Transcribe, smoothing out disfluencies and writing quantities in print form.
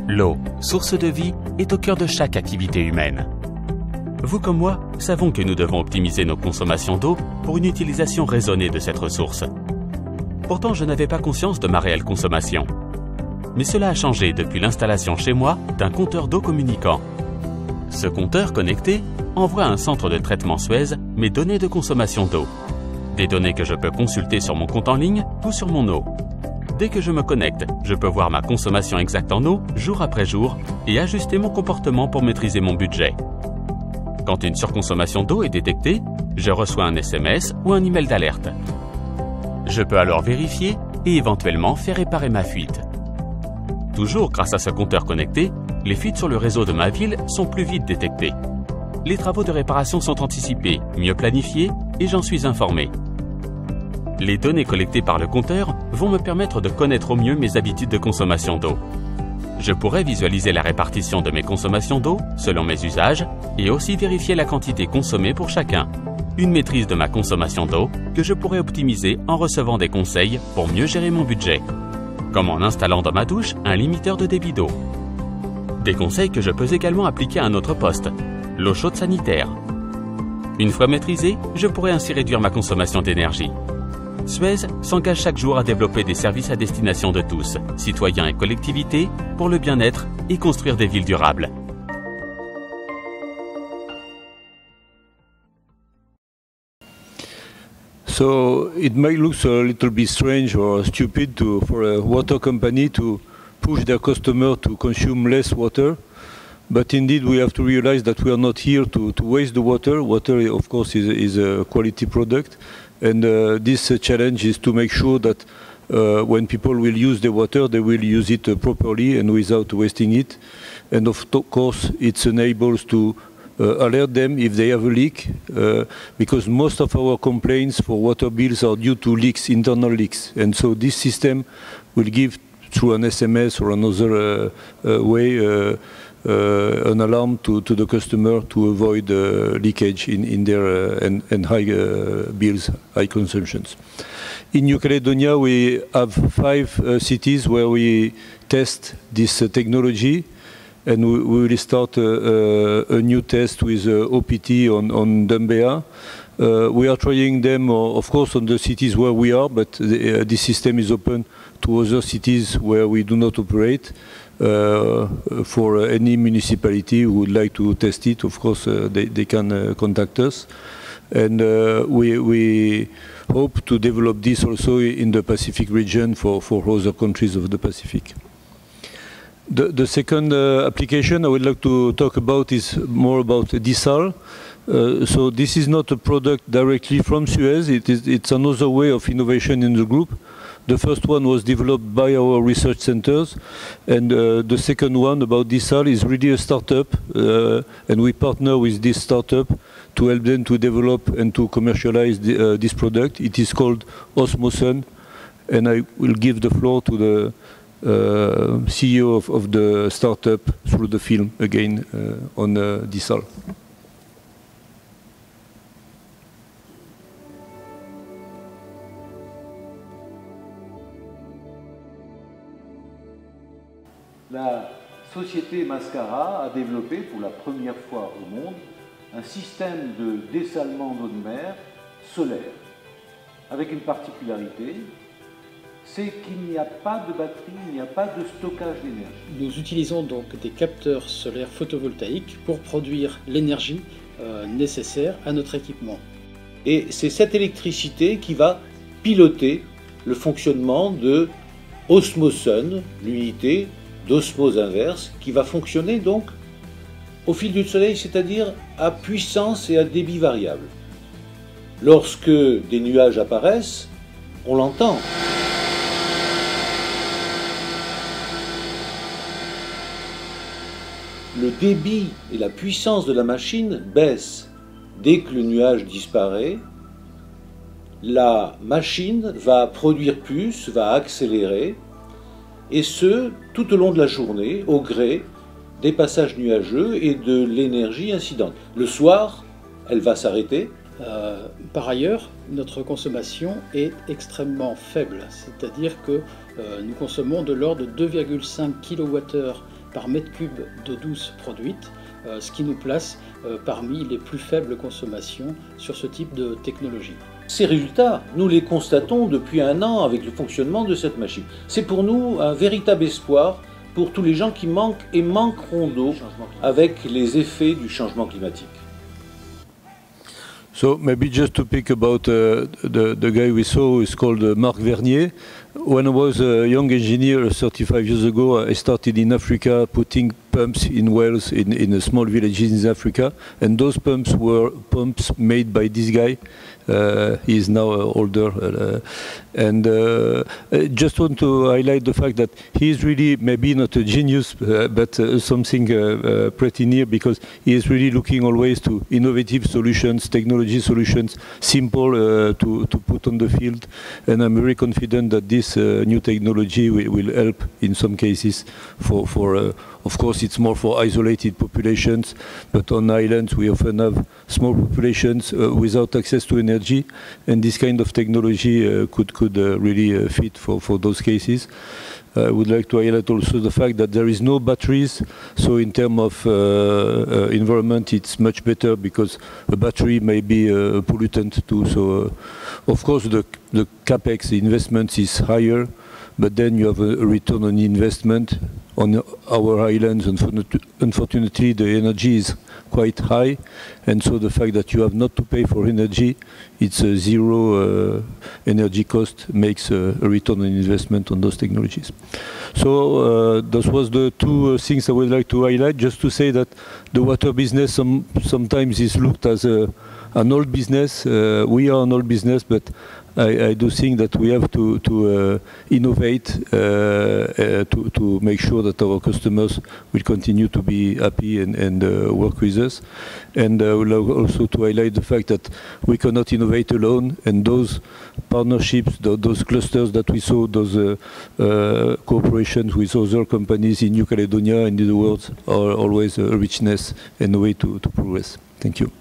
L'eau, source de vie, est au cœur de chaque activité humaine. Vous comme moi savons que nous devons optimiser nos consommations d'eau pour une utilisation raisonnée de cette ressource. Pourtant, je n'avais pas conscience de ma réelle consommation. Mais cela a changé depuis l'installation chez moi d'un compteur d'eau communicant. Ce compteur connecté envoie à un centre de traitement Suez mes données de consommation d'eau. Des données que je peux consulter sur mon compte en ligne ou sur mon eau. Dès que je me connecte, je peux voir ma consommation exacte en eau jour après jour et ajuster mon comportement pour maîtriser mon budget. Quand une surconsommation d'eau est détectée, je reçois un SMS ou un email d'alerte. Je peux alors vérifier et éventuellement faire réparer ma fuite. Toujours grâce à ce compteur connecté, les fuites sur le réseau de ma ville sont plus vite détectées. Les travaux de réparation sont anticipés, mieux planifiés et j'en suis informé. Les données collectées par le compteur vont me permettre de connaître au mieux mes habitudes de consommation d'eau. Je pourrais visualiser la répartition de mes consommations d'eau selon mes usages et aussi vérifier la quantité consommée pour chacun. Une maîtrise de ma consommation d'eau que je pourrais optimiser en recevant des conseils pour mieux gérer mon budget. Comme en installant dans ma douche un limiteur de débit d'eau. Des conseils que je peux également appliquer à un autre poste, l'eau chaude sanitaire. Une fois maîtrisée, je pourrais ainsi réduire ma consommation d'énergie. Suez s'engage chaque jour à développer des services à destination de tous, citoyens et collectivités, pour le bien-être et construire des villes durables. So it may look a little bit strange or stupid for a water company to push their customer to consume less water, but indeed we have to realize that we are not here to waste the water. Water, of course, is a quality product, and this challenge is to make sure that when people will use the water, they will use it properly and without wasting it. And of course, it enables to alert them if they have a leak, because most of our complaints for water bills are due to leaks, internal leaks. And so this system will give, through an SMS or another way, an alarm to the customer to avoid leakage in their and high bills, high consumptions. In New Caledonia, we have 5 cities where we test this technology. And we will start a new test with OPT on Dumbea. We are trying them, of course, on the cities where we are, but this system is open to other cities where we do not operate. For any municipality who would like to test it, of course, they can contact us. And we hope to develop this also in the Pacific region for other countries of the Pacific. The second application I would like to talk about is more about desal. So this is not a product directly from Suez. It's another way of innovation in the group. The first one was developed by our research centers, and the second one about desal is really a startup, and we partner with this startup to help them to develop and to commercialize this product. It is called Osmosun, and I will give the floor to the CEO of the startup through the film again on desal. La société Mascara a développé pour la première fois au monde un système de dessalement d'eau de mer solaire, avec une particularité, c'est qu'il n'y a pas de batterie, il n'y a pas de stockage d'énergie. Nous utilisons donc des capteurs solaires photovoltaïques pour produire l'énergie nécessaire à notre équipement. Et c'est cette électricité qui va piloter le fonctionnement de Osmosun, l'unité d'osmose inverse, qui va fonctionner donc au fil du soleil, c'est-à-dire à puissance et à débit variable. Lorsque des nuages apparaissent, on l'entend. Le débit et la puissance de la machine baissent. Dès que le nuage disparaît, la machine va produire plus, va accélérer, et ce, tout au long de la journée, au gré des passages nuageux et de l'énergie incidente. Le soir, elle va s'arrêter. Par ailleurs, notre consommation est extrêmement faible, c'est-à-dire que nous consommons de l'ordre de 2,5 kWh par mètre cube d'eau douce produite, ce qui nous place parmi les plus faibles consommations sur ce type de technologie. Ces résultats, nous les constatons depuis un an avec le fonctionnement de cette machine. C'est pour nous un véritable espoir pour tous les gens qui manquent et manqueront d'eau avec les effets du changement climatique. So maybe just to pick about the guy we saw is called Marc Vernier. When I was a young engineer 35 years ago, I started in Africa putting pumps in wells in a small villages in Africa, and those pumps were pumps made by this guy. He is now older, and I just want to highlight the fact that he is really maybe not a genius, but something pretty near, because he is really looking always to innovative solutions, technology solutions, simple to put on the field, and I'm very confident that this new technology will help in some cases for of course it's more for isolated populations, but on islands we often have small populations without access to energy, and this kind of technology could really fit for those cases. I would like to highlight also the fact that there is no batteries, so in terms of environment it's much better, because a battery may be a pollutant too. So of course the capex, the investment is higher, but then you have a return on investment. On our islands, unfortunately, the energy is quite high, and so the fact that you have not to pay for energy, it's a zero energy cost, makes a return on investment on those technologies. So those was the two things I would like to highlight, just to say that the water business sometimes is looked as an old business. We are an old business, but I do think that we have to innovate to make sure that our customers will continue to be happy and work with us. And I would like also to highlight the fact that we cannot innovate alone, and those partnerships, those clusters that we saw, those cooperations with other companies in New Caledonia and in the world are always a richness and a way to progress. Thank you.